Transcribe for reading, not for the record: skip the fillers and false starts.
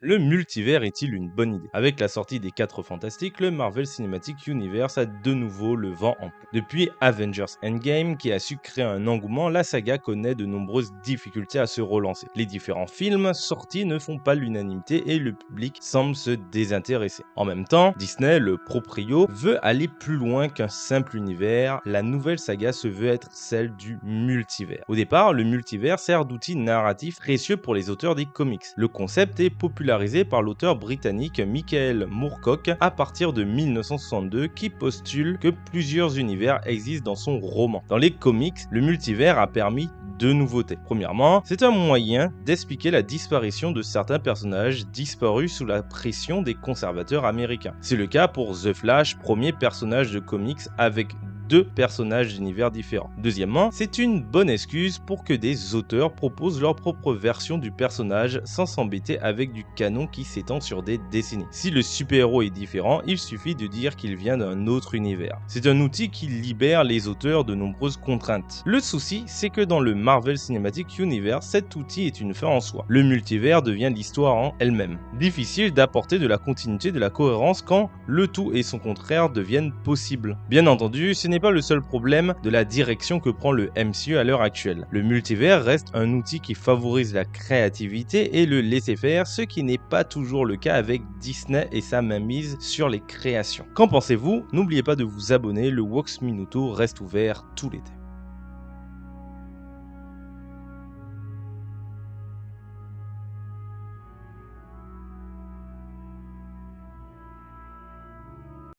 Le multivers est-il une bonne idée? Avec la sortie des 4 Fantastiques, le Marvel Cinematic Universe a de nouveau le vent en poupe. Depuis Avengers Endgame, qui a su créer un engouement, la saga connaît de nombreuses difficultés à se relancer. Les différents films sortis ne font pas l'unanimité et le public semble se désintéresser. En même temps, Disney, le proprio, veut aller plus loin qu'un simple univers. La nouvelle saga se veut être celle du multivers. Au départ, le multivers sert d'outil narratif précieux pour les auteurs des comics. Le concept est popularisé par l'auteur britannique Michael Moorcock à partir de 1962 qui postule que plusieurs univers existent dans son roman. Dans les comics, le multivers a permis deux nouveautés. Premièrement, c'est un moyen d'expliquer la disparition de certains personnages disparus sous la pression des conservateurs américains. C'est le cas pour The Flash, premier personnage de comics avec deux personnages d'univers différents. Deuxièmement, c'est une bonne excuse pour que des auteurs proposent leur propre version du personnage sans s'embêter avec du canon qui s'étend sur des décennies. Si le super-héros est différent, il suffit de dire qu'il vient d'un autre univers. C'est un outil qui libère les auteurs de nombreuses contraintes. Le souci, c'est que dans le Marvel Cinematic Universe, cet outil est une fin en soi. Le multivers devient l'histoire en elle-même. Difficile d'apporter de la continuité, de la cohérence quand le tout et son contraire deviennent possibles. Bien entendu, ce n'est pas le seul problème de la direction que prend le MCU à l'heure actuelle. Le multivers reste un outil qui favorise la créativité et le laisser-faire, ce qui n'est pas toujours le cas avec Disney et sa mainmise sur les créations. Qu'en pensez-vous? N'oubliez pas de vous abonner, le Vox Minuto reste ouvert tout l'été.